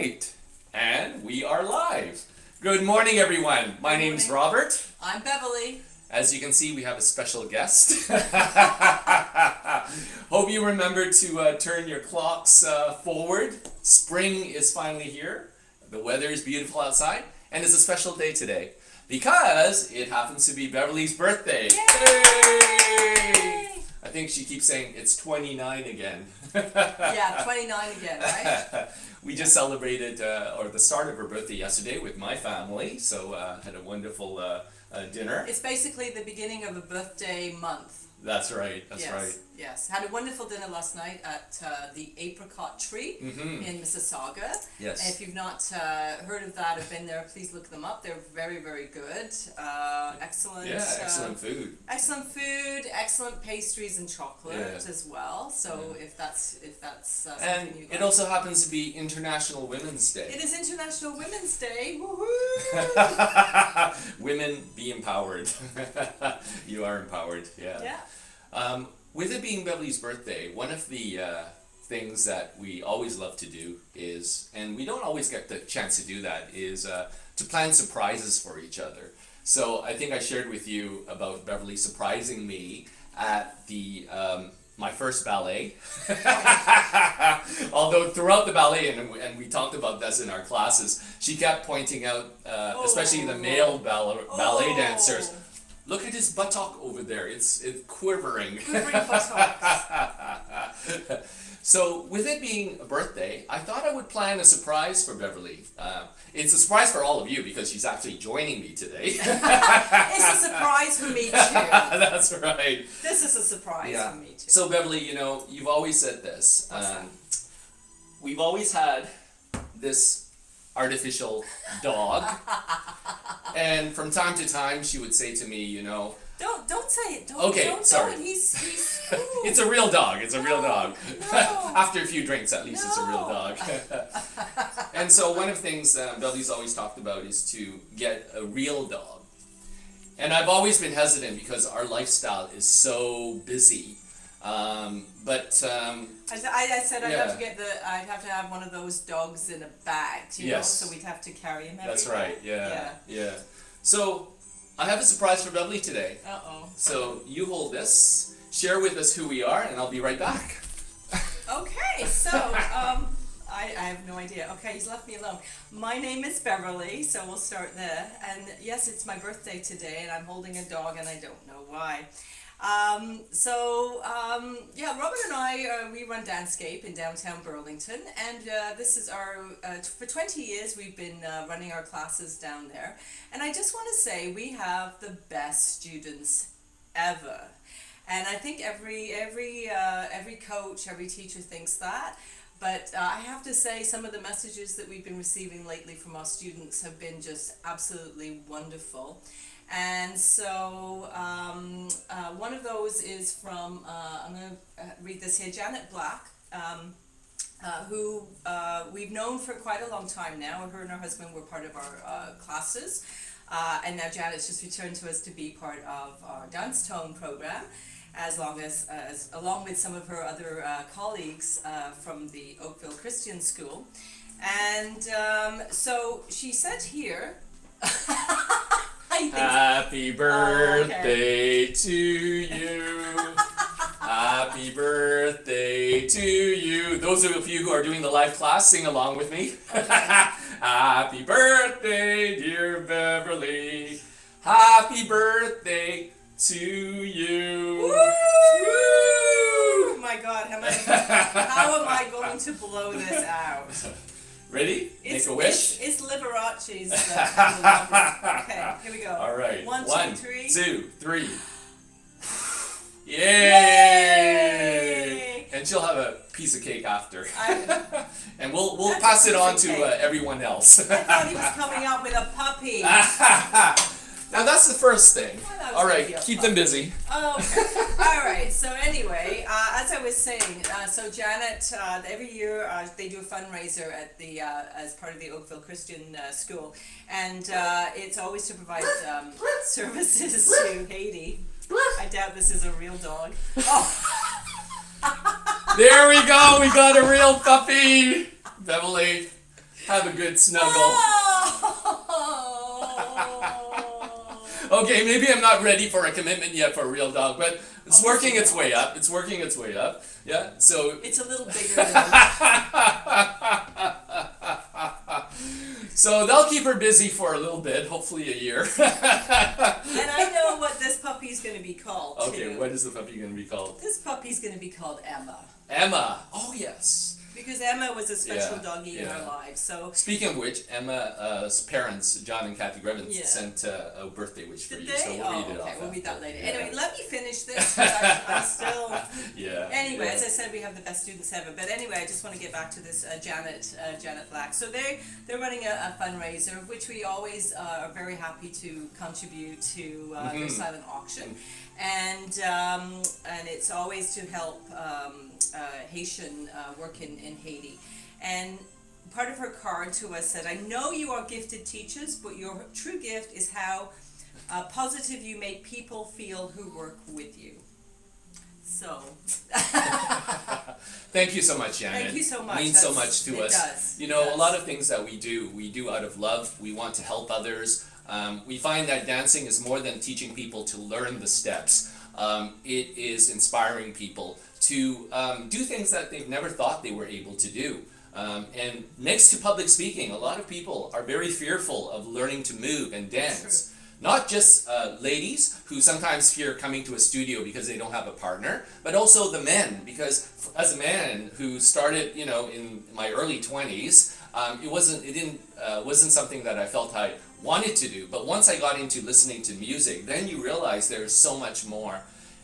right, and we are live. Good morning, everyone. My name's Robert. I'm Beverley. As you can see, we have a special guest. Hope you remember to turn your clocks forward. Spring is finally here. The weather is beautiful outside, and it's a special day today because it happens to be Beverly's birthday. Yay! I think she keeps saying it's 29 again. Yeah, 29 again, right? We just celebrated or the start of her birthday yesterday with my family, so had a wonderful dinner. It's basically the beginning of a birthday month. That's right, that's right. Yes, had a wonderful dinner last night at the Apricot Tree in Mississauga. Yes. And if you've not heard of that or been there, please look them up. They're very, very good. Excellent. Yeah, excellent food. Excellent food, excellent pastries and chocolate as well. So if that's something And you it also happens to be International Women's Day. It is International Women's Day. Woohoo! Women, be empowered. You are empowered, yeah. With it being Beverly's birthday, one of the things that we always love to do is, and we don't always get the chance to do that, is to plan surprises for each other. So I think I shared with you about Beverly surprising me at the my first ballet. Although throughout the ballet, and we talked about this in our classes, she kept pointing out, especially the male ballet dancers, look at his buttock over there, it's quivering. Quivering buttocks. So with it being a birthday, I thought I would plan a surprise for Beverly. It's a surprise for all of you because she's actually joining me today. It's a surprise for me too. That's right. This is a surprise for me too. So Beverly, you know, you've always said this. We've always had this artificial dog. And from time to time she would say to me, you know, Don't say it. Sorry. He's It's a real dog. It's a real dog. No. After a few drinks, at least it's a real dog. And so one of the things Beverly's always talked about is to get a real dog. And I've always been hesitant because our lifestyle is so busy. I said I'd have to have one of those dogs in a bag, you know, so we'd have to carry him everywhere. That's right. Yeah. So I have a surprise for Beverly today. Uh-oh. So you hold this, share with us who we are, and I'll be right back. Okay, so I have no idea. Okay, he's left me alone. My name is Beverly, so we'll start there. And yes, it's my birthday today, and I'm holding a dog, and I don't know why. Robert and I, we run Dancescape in downtown Burlington, and this is our, for 20 years we've been running our classes down there, and I just want to say we have the best students ever, and I think every coach, every teacher thinks that, but I have to say some of the messages that we've been receiving lately from our students have been just absolutely wonderful. And so one of those is from, I'm going to read this here, Janet Black, who we've known for quite a long time now. Her and her husband were part of our classes. And now Janet's just returned to us to be part of our Dance Tone program, along with some of her other colleagues from the Oakville Christian School. And so she said here, Happy birthday to you. Happy birthday to you. Those of you who are doing the live class, sing along with me. Happy birthday, dear Beverly. Happy birthday to you. Woo! Oh my God, how am I going to blow this out? Ready? Make a wish? It's Liberace's Okay, here we go. All right. 1, 2, 3. 2, 3. Yay! Yay! And she'll have a piece of cake after. And we'll pass it on to everyone else. I thought he was coming out with a puppy. Now that's the first thing. All right, keep them busy. Oh, okay. All right. So anyway, as I was saying, so Janet, every year they do a fundraiser at the as part of the Oakville Christian School, and it's always to provide services to Haiti. I doubt this is a real dog. Oh. There we go. We got a real puppy. Beverly. have a good snuggle. Oh. Okay, maybe I'm not ready for a commitment yet for a real dog, but it's working its way up. It's working its way up. Yeah, so... It's a little bigger than that. So they'll keep her busy for a little bit, hopefully a year. And I know what this puppy's going to be called, too. Okay, what is the puppy going to be called? This puppy's going to be called Emma. Emma. Oh, yes. Because Emma was a special doggy in our lives. So speaking of which, Emma's parents, John and Kathy Grevins, sent a birthday wish for Did you. they? So we'll read it off. We'll read that later. Yeah. Anyway, let me finish this because I'm still... Yeah. Anyway, as I said, we have the best students ever. But anyway, I just want to get back to this Janet Black. So they're running a fundraiser, of which we always are very happy to contribute to their silent auction. And it's always to help Haitian work in Haiti. And part of her card to us said, I know you are gifted teachers, but your true gift is how positive you make people feel who work with you. So. Thank you so much, Janet. Thank you so much. It means so much to us. Does. You know, a lot of things that we do out of love. We want to help others. We find that dancing is more than teaching people to learn the steps. It is inspiring people to do things that they've never thought they were able to do. And next to public speaking, a lot of people are very fearful of learning to move and dance. Not just ladies who sometimes fear coming to a studio because they don't have a partner, but also the men, because as a man who started, you know, in my early 20s, it wasn't something that I felt I wanted to do. But once I got into listening to music, then you realize there's so much more.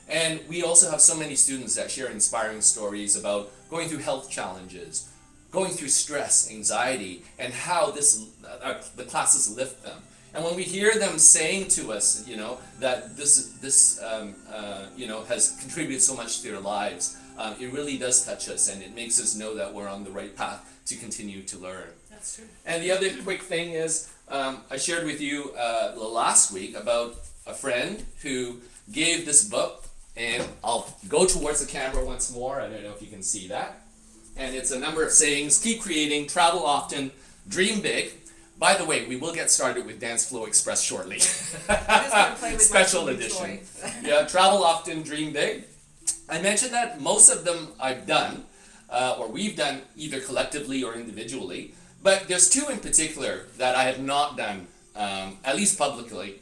And we also have so many students that share inspiring stories about going through health challenges, going through stress, anxiety, and how the classes lift them. And when we hear them saying to us, you know, that this has contributed so much to their lives, it really does touch us, and it makes us know that we're on the right path to continue to learn. That's true. And the other quick thing is, I shared with you last week about a friend who gave this book, and I'll go towards the camera once more. I don't know if you can see that. And it's a number of sayings: keep creating, travel often, dream big. By the way, we will get started with danceFLOW Express shortly. Special edition. Yeah, travel often, dream big. I mentioned that most of them I've done, or we've done either collectively or individually. But there's two in particular that I have not done, at least publicly.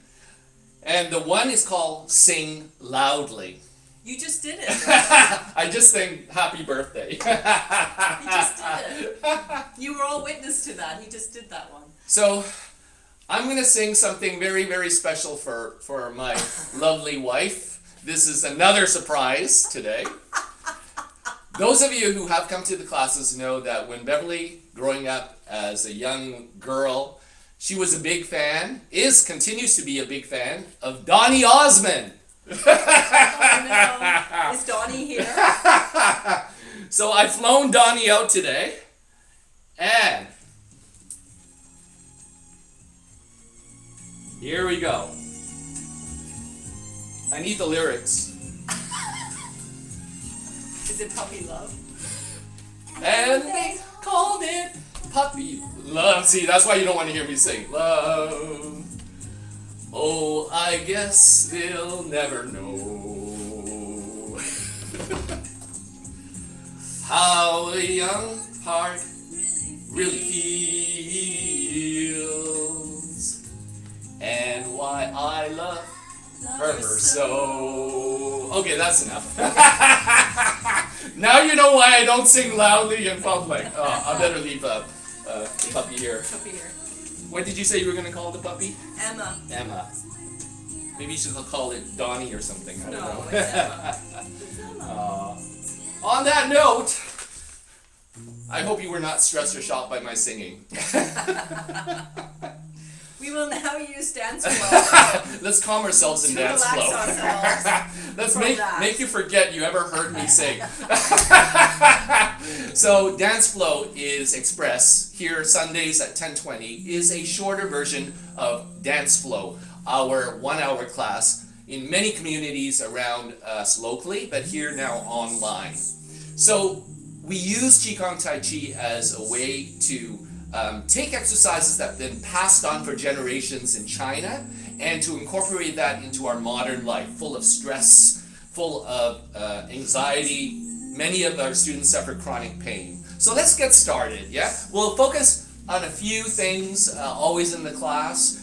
And the one is called Sing Loudly. You just did it. I just sang happy birthday. You just did it. You were all witness to that. He just did that one. So I'm going to sing something very, very special for my lovely wife. This is another surprise today. Those of you who have come to the classes know that when Beverley, growing up as a young girl, she was a big fan, continues to be a big fan of Donny Osmond. Oh no. Is Donny here? So I've flown Donny out today, and here we go. I need the lyrics. Is it Puppy Love? And they called it Puppy Love. See, that's why you don't want to hear me sing. Love. Oh, I guess they'll never know how a young heart really feels, and why I love her so. Okay, that's enough. Now you know why I don't sing loudly in public. Oh, I better leave puppy here. Puppy here. What did you say you were going to call the puppy? Emma. Emma. Maybe you should call it Donnie or something. I don't know. It's Emma. It's Emma. On that note, I hope you were not stressed or shocked by my singing. We will now use danceFLOW. Let's calm ourselves in danceFLOW. Let's make you forget you ever heard me sing. So danceFLOW is Express here Sundays at 10:20 is a shorter version of danceFLOW, our 1-hour class in many communities around us locally, but here now online. So we use Qigong Tai Chi as a way to take exercises that have been passed on for generations in China and to incorporate that into our modern life, full of stress, full of anxiety. Many of our students suffer chronic pain. So let's get started, yeah? We'll focus on a few things always in the class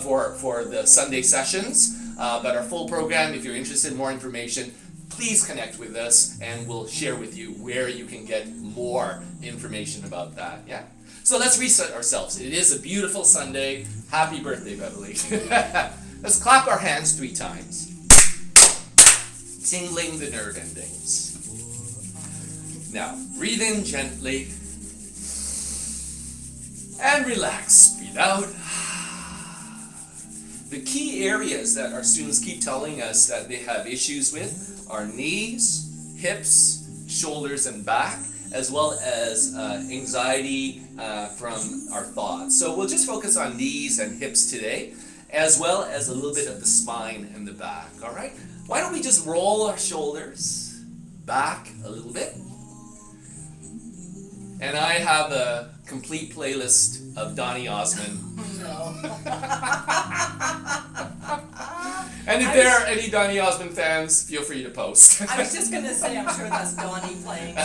for the Sunday sessions, but our full program, if you're interested in more information, please connect with us and we'll share with you where you can get more information about that, yeah? So let's reset ourselves. It is a beautiful Sunday. Happy birthday, Beverley. Let's clap our hands 3 times. Tingling the nerve endings. Now, breathe in gently and relax. Breathe out. The key areas that our students keep telling us that they have issues with are knees, hips, shoulders, and back, as well as anxiety from our thoughts. So we'll just focus on knees and hips today, as well as a little bit of the spine and the back, all right? Why don't we just roll our shoulders back a little bit? And I have a complete playlist of Donny Osmond. And if there are any Donny Osmond fans, feel free to post. I was just going to say, I'm sure that's Donny playing.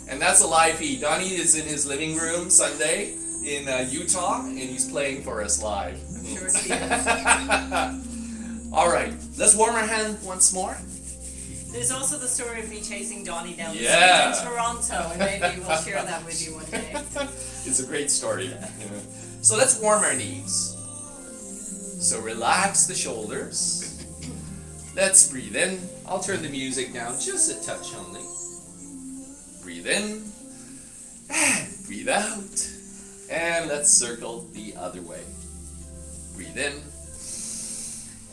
And that's a live feed. Donny is in his living room Sunday in Utah, and he's playing for us live. I'm sure he is. All right, let's warm our hand once more. There's also the story of me chasing Donny down the street in Toronto, and maybe we'll share that with you one day. It's a great story. So let's warm our knees. So relax the shoulders. Let's breathe in. I'll turn the music down just a touch only. Breathe in and breathe out. And let's circle the other way. Breathe in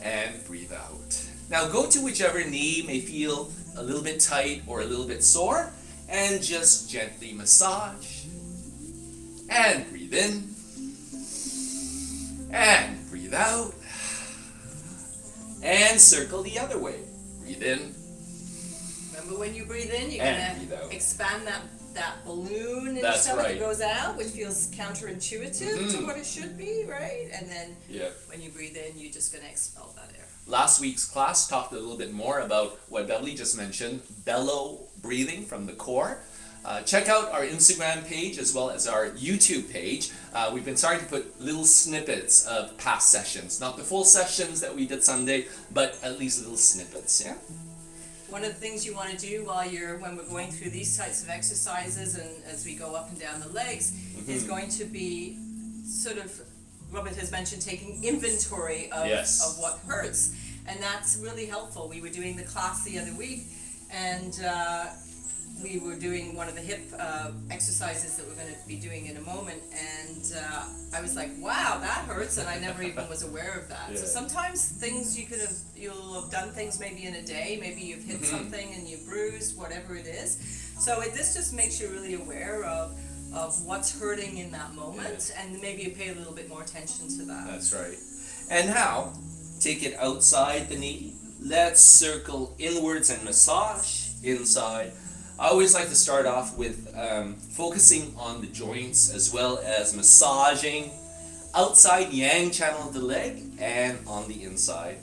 and breathe out. Now go to whichever knee may feel a little bit tight or a little bit sore and just gently massage. And breathe in. And breathe out. And circle the other way. Breathe in. Remember when you breathe in, you're going to expand that balloon in That's the stomach right. that goes out, which feels counterintuitive to what it should be, right? And then when you breathe in, you're just going to expel that air. Last week's class talked a little bit more about what Beverley just mentioned, bellow breathing from the core. Check out our Instagram page as well as our YouTube page. We've been starting to put little snippets of past sessions. Not the full sessions that we did Sunday, but at least little snippets, yeah? One of the things you want to do when we're going through these types of exercises and as we go up and down the legs is going to be sort of, Robert has mentioned, taking inventory of what hurts. And that's really helpful. We were doing the class the other week and we were doing one of the hip exercises that we're going to be doing in a moment, and I was like, wow, that hurts, and I never even was aware of that. So sometimes things you'll have done things maybe in a day, maybe you've hit something and you bruised, whatever it is. So this just makes you really aware of what's hurting in that moment, and maybe you pay a little bit more attention to that. That's right. And now, take it outside the knee. Let's circle inwards and massage inside. I always like to start off with focusing on the joints as well as massaging outside yang channel of the leg and on the inside.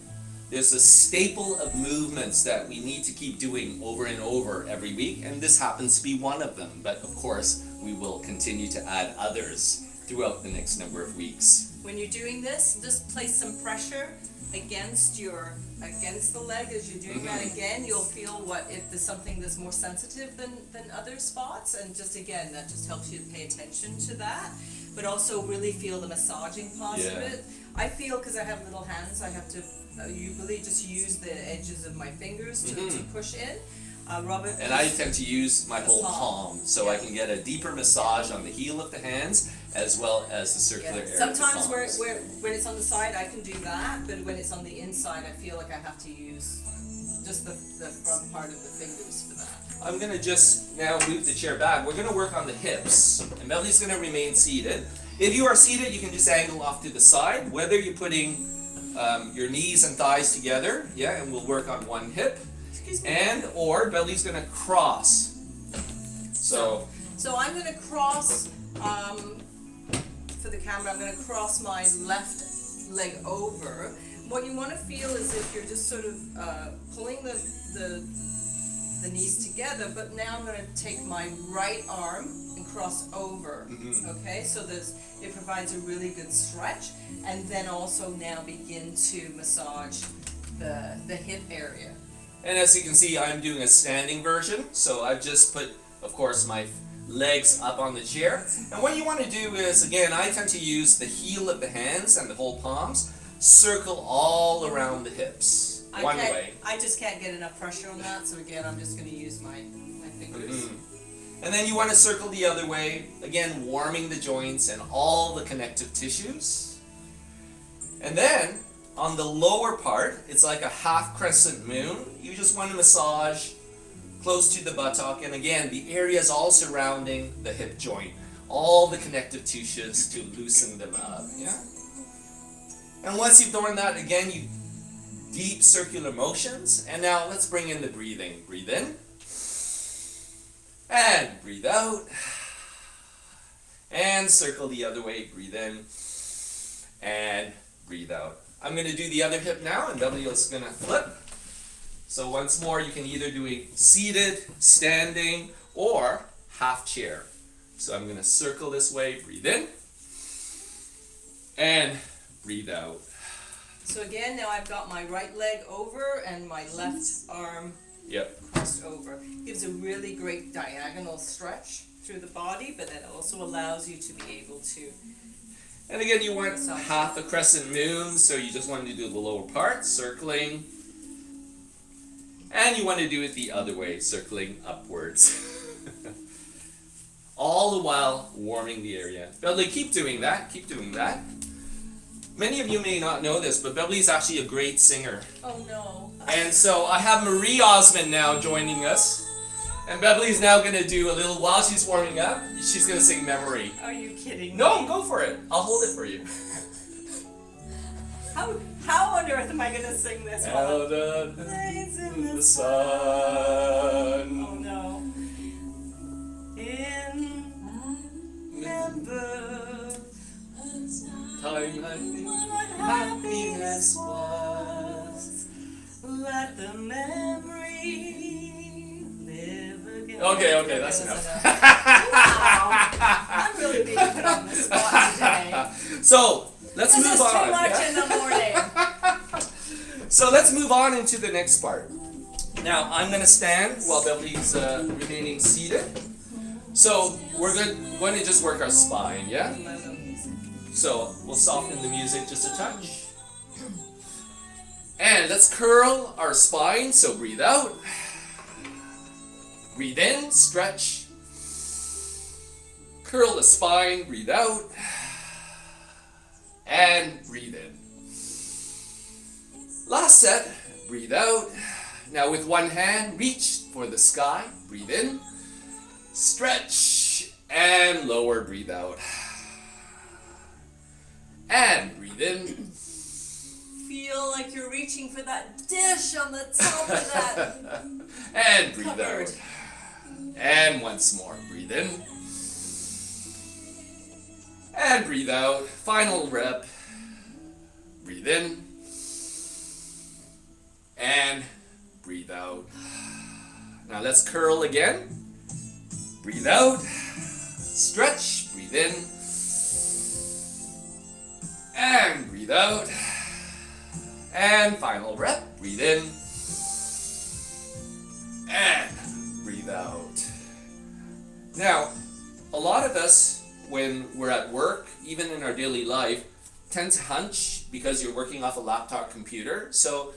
There's a staple of movements that we need to keep doing over and over every week, and this happens to be one of them. But of course, we will continue to add others throughout the next number of weeks. When you're doing this, just place some pressure against the leg as you're doing that. Again, you'll feel if there's something that's more sensitive than other spots, and just again, that just helps you to pay attention to that, but also really feel the massaging part of it. I feel, because I have little hands, I have to you really just use the edges of my fingers to push in. Robert, and I tend to use my whole palm, so I can get a deeper massage on the heel of the hands as well as the circular area. Sometimes when it's on the side, I can do that, but when it's on the inside, I feel like I have to use just the front part of the fingers for that. I'm going to just now move the chair back. We're going to work on the hips, and Beverley's going to remain seated. If you are seated, you can just angle off to the side, whether you're putting your knees and thighs together, and we'll work on one hip. Or Beverley's going to cross. So So I'm going to cross, for the camera, I'm going to cross my left leg over. What you want to feel is if you're just sort of pulling the knees together, but now I'm going to take my right arm and cross over. Okay, so it provides a really good stretch, and then also now begin to massage the hip area. And as you can see, I'm doing a standing version, so I've just put, of course, my legs up on the chair. And what you want to do is, again, I tend to use the heel of the hands and the whole palms, circle all around the hips, one way. I just can't get enough pressure on that, so again, I'm just going to use my fingers. And then you want to circle the other way, again, warming the joints and all the connective tissues. And then, on the lower part, it's like a half crescent moon. You just want to massage close to the buttock, and again, the areas all surrounding the hip joint, all the connective tissues to loosen them up. Yeah. And once you've done that, again, you deep circular motions. And now let's bring in the breathing. Breathe in, and breathe out, and circle the other way. Breathe in, and breathe out. I'm going to do the other hip now, and Beverley is going to flip. So once more, you can either do a seated, standing, or half chair. So I'm going to circle this way, breathe in, and breathe out. So again, now I've got my right leg over and my left arm crossed over. Gives a really great diagonal stretch through the body, but that also allows you to be able to. And again, you want half a crescent moon, so you just want to do the lower part, circling. And you want to do it the other way, circling upwards. All the while warming the area. Beverley, keep doing that, keep doing that. Many of you may not know this, but Beverley is actually a great singer. Oh no. And so I have Marie Osmond now joining us. And Beverley's now going to do a little, while she's warming up, she's going to sing Memory. Are you kidding me? No, go for it. I'll hold it for you. How on earth am I going to sing this one? Out of in the sun. Oh no. Remember time I think what happiness was. Let the memory live again. Okay, that's enough. Wow. I'm really being put on the spot today. So, let's move on. This is too much in the morning. So let's move on into the next part. Now, I'm going to stand while Beverley's remaining seated. So, we're going to just work our spine, yeah? So, we'll soften the music just a touch. And let's curl our spine, so breathe out. Breathe in, stretch. Curl the spine, breathe out. And breathe in. Last set, breathe out. Now with one hand, reach for the sky, breathe in. Stretch and lower, breathe out. And breathe in. Feel like you're reaching for that dish on the top of that. And breathe out. And once more, breathe in. And breathe out. Final rep. Breathe in. And breathe out. Now let's curl again. Breathe out. Stretch. Breathe in. And breathe out. And final rep. Breathe in. And breathe out. Now, a lot of us, when we're at work, even in our daily life, tend to hunch because you're working off a laptop computer. So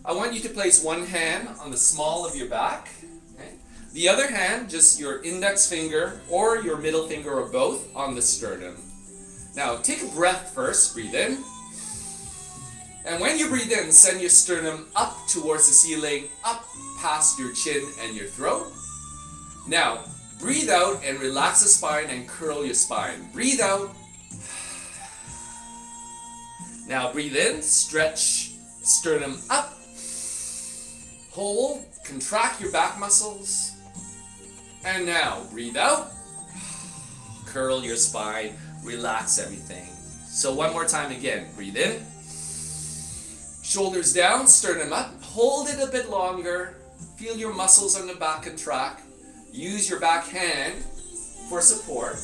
I want you to place one hand on the small of your back. Okay? The other hand, just your index finger or your middle finger or both on the sternum. Now take a breath first, breathe in. And when you breathe in, send your sternum up towards the ceiling, up past your chin and your throat. Now, breathe out and relax the spine and curl your spine. Breathe out. Now breathe in, stretch, sternum up. Hold, contract your back muscles. And now breathe out. curl your spine, relax everything. So one more time again, breathe in, shoulders down, sternum up, hold it a bit longer, feel your muscles on the back contract, use your back hand for support.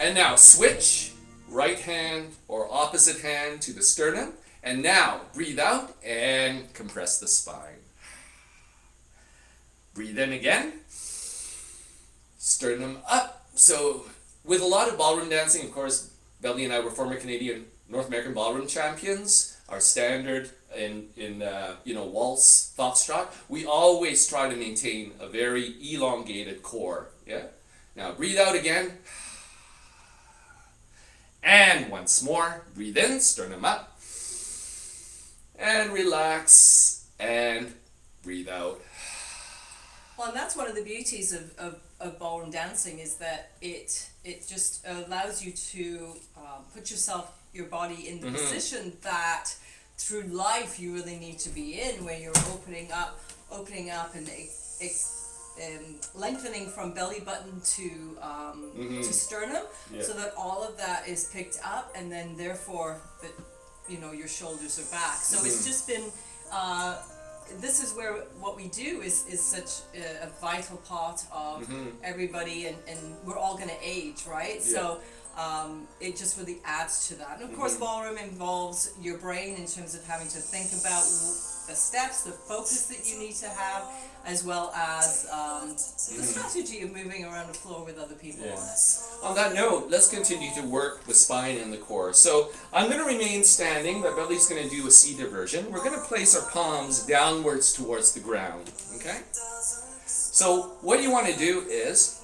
And now switch, right hand or opposite hand to the sternum, and now breathe out and compress the spine. Breathe in again, sternum up. So with a lot of ballroom dancing, of course, Beverley and I were former Canadian North American ballroom champions. Our standard in waltz, foxtrot, we always try to maintain a very elongated core. Yeah. Now breathe out again, and once more, breathe in, sternum up, and relax, and breathe out. Well, and that's one of the beauties of ballroom dancing, is that it just allows you to put your body in the position that through life you really need to be in, where you're opening up and lengthening from belly button to sternum, so that all of that is picked up, and then therefore that your shoulders are back. So it's just been. This is where what we do is such a vital part of everybody, and we're all going to age, right? Yeah. So it just really adds to that. And of course, ballroom involves your brain in terms of having to think about the steps, the focus that you need to have, as well as the strategy of moving around the floor with other people on it. On that note, let's continue to work the spine and the core. So I'm going to remain standing, but Beverley's going to do a seated version. We're going to place our palms downwards towards the ground, okay? So what you want to do is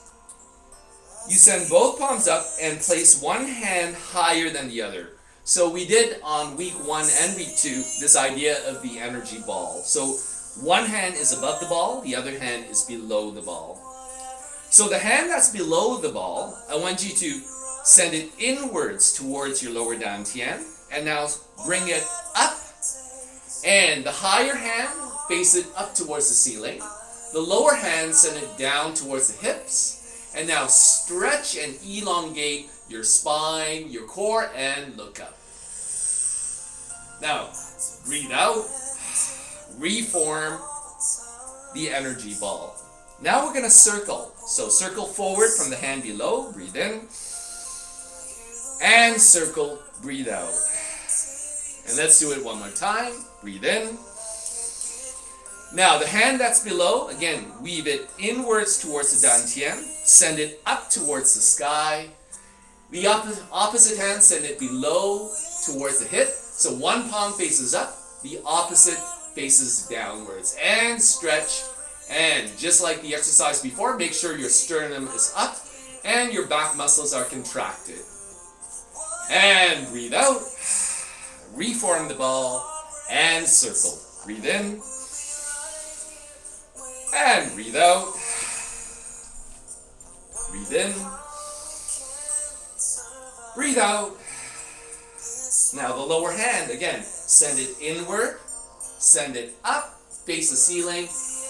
you send both palms up and place one hand higher than the other. So we did on week 1 and week 2 this idea of the energy ball. So one hand is above the ball, the other hand is below the ball. So the hand that's below the ball, I want you to send it inwards towards your lower dantian, and now bring it up, and the higher hand, face it up towards the ceiling. The lower hand, send it down towards the hips, and now stretch and elongate your spine, your core, and look up. Now, breathe out, reform the energy ball. Now we're going to circle. So circle forward from the hand below, breathe in, and circle, breathe out. And let's do it one more time, breathe in. Now the hand that's below, again, weave it inwards towards the dantian, send it up towards the sky. The opposite hand, send it below towards the hip. So one palm faces up, the opposite faces downwards, and stretch. And just like the exercise before, make sure your sternum is up and your back muscles are contracted. And breathe out, reform the ball, and circle. Breathe in, and breathe out. Breathe in, breathe out. Now the lower hand, again, send it inward, send it up, face the ceiling.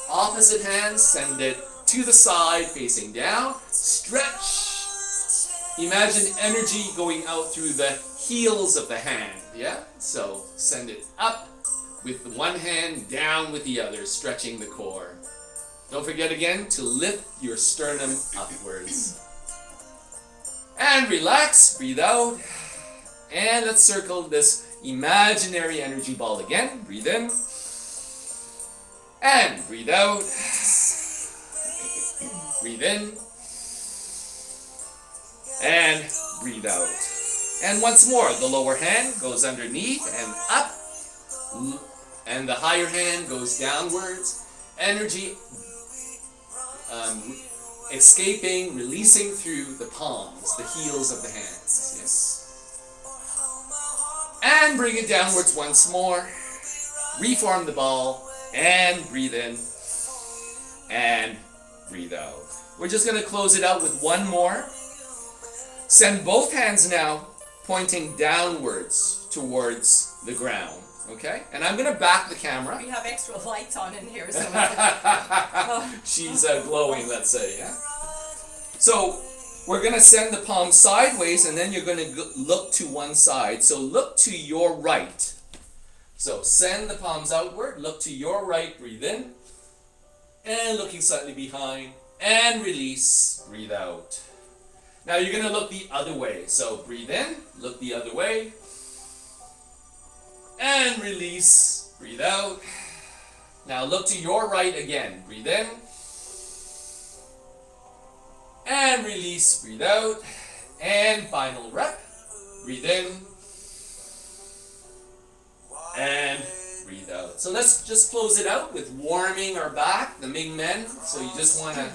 Opposite hand, send it to the side, facing down, stretch. Imagine energy going out through the heels of the hand, yeah? So send it up with one hand, down with the other, stretching the core. Don't forget again to lift your sternum upwards. And relax, breathe out. And let's circle this imaginary energy ball again. Breathe in. And breathe out. Breathe in. And breathe out. And once more, the lower hand goes underneath and up. And the higher hand goes downwards. Energy escaping, releasing through the palms, the heels of the hands. Yes. And bring it downwards once more. Reform the ball. And breathe in. And breathe out. We're just going to close it out with one more. Send both hands now pointing downwards towards the ground. Okay? And I'm going to back the camera. We have extra lights on in here, so she's glowing, let's say. Yeah? So we're going to send the palm sideways, and then you're going to look to one side. So look to your right. So send the palms outward, look to your right, breathe in, and looking slightly behind, and release, breathe out. Now you're going to look the other way. So breathe in, look the other way, and release, breathe out. Now look to your right again, breathe in, and release, breathe out, and final rep, breathe in, and breathe out. So let's just close it out with warming our back, the Ming Men. So you just want to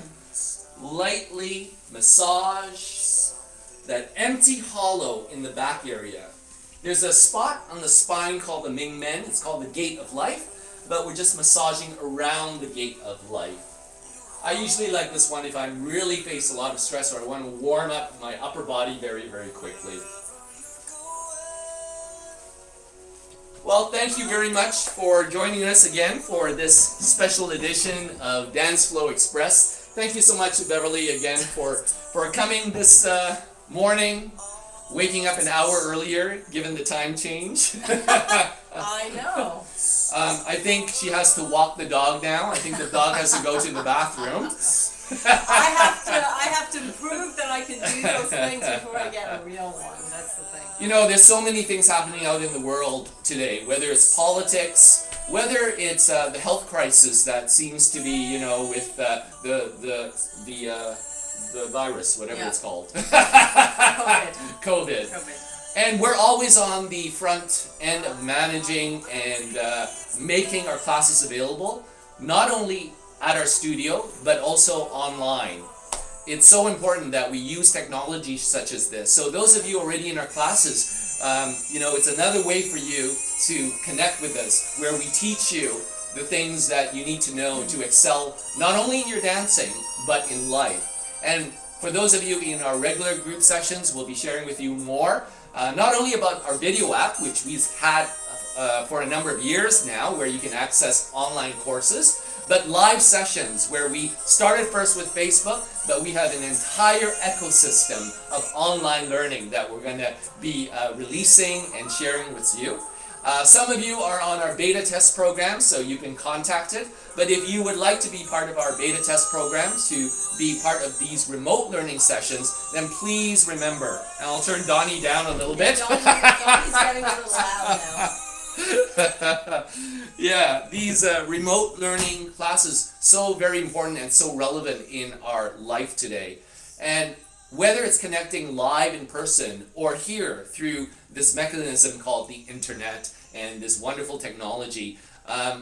lightly massage that empty hollow in the back area. There's a spot on the spine called the Ming Men. It's called the Gate of Life, but we're just massaging around the Gate of Life. I usually like this one if I really face a lot of stress or I want to warm up my upper body very, very quickly. Well, thank you very much for joining us again for this special edition of danceFLOW Express. Thank you so much, Beverley, again for coming this morning, waking up an hour earlier given the time change. I know. I think she has to walk the dog now. I think the dog has to go to the bathroom. I have to prove that I can do those things before I get a real one. That's the thing. You know, there's so many things happening out in the world today, whether it's politics, whether it's the health crisis that seems to be, you know, with the virus, whatever it's called. COVID. And we're always on the front end of managing and making our classes available, not only at our studio, but also online. It's so important that we use technology such as this. So those of you already in our classes, you know, it's another way for you to connect with us, where we teach you the things that you need to know to excel, not only in your dancing, but in life. And for those of you in our regular group sessions, we'll be sharing with you more, not only about our video app, which we've had for a number of years now, where you can access online courses, but live sessions where we started first with Facebook, but we have an entire ecosystem of online learning that we're going to be releasing and sharing with you. Some of you are on our beta test program, so you can contact it. But if you would like to be part of our beta test program, to be part of these remote learning sessions, then please remember, and I'll turn Donnie down a little bit. Donnie's getting a little loud now. Yeah, these remote learning classes, so very important and so relevant in our life today. And whether it's connecting live in person or here through this mechanism called the internet and this wonderful technology,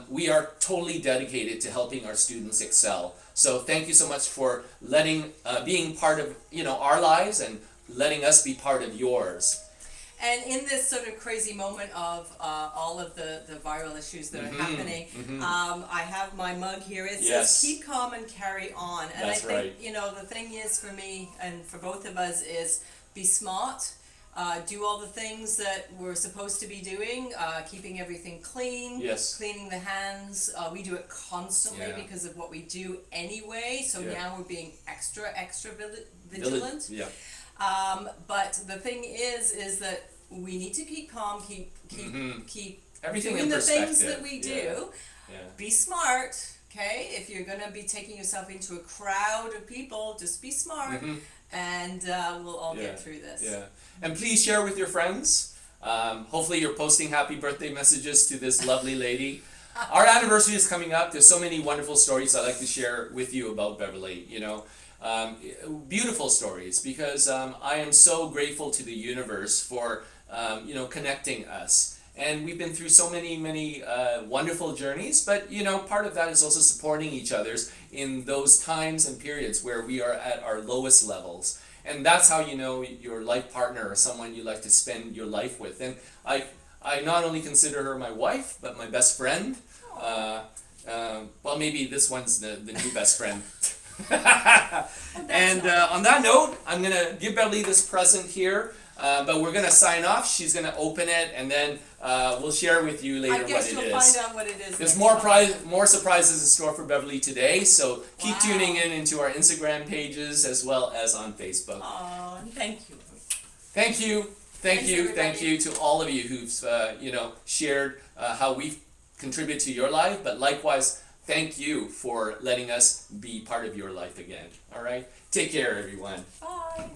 we are totally dedicated to helping our students excel. So thank you so much for being part of, you know, our lives and letting us be part of yours. And in this sort of crazy moment of all of the viral issues that are happening, I have my mug here. It says, keep calm and carry on. And That's I think, right. you know, the thing is for me and for both of us is be smart, do all the things that we're supposed to be doing, keeping everything clean, cleaning the hands. We do it constantly because of what we do anyway. So now we're being extra vigilant. But the thing is that we need to keep calm, keep everything doing in the things perspective. that we do. Be smart, okay? If you're gonna be taking yourself into a crowd of people, just be smart, and we'll all get through this. And please share with your friends. Hopefully you're posting happy birthday messages to this lovely lady. Our anniversary is coming up. There's so many wonderful stories I'd like to share with you about Beverley, you know. Beautiful stories, because I am so grateful to the universe for you know, connecting us. And we've been through so many wonderful journeys, but you know, part of that is also supporting each other's in those times and periods where we are at our lowest levels. And that's how you know your life partner or someone you like to spend your life with. And I not only consider her my wife, but my best friend. Well, maybe this one's the new best friend. And on that note, I'm going to give Beverley this present here. But we're going to sign off. She's going to open it, and then we'll share with you later what it is. I guess you'll find out what it is. There's more surprises in store for Beverly today, so keep tuning in into our Instagram pages as well as on Facebook. Oh, thank you. Thank you. Thank you to all of you who've shared how we've contributed to your life, but likewise, thank you for letting us be part of your life again. All right? Take care, everyone. Bye.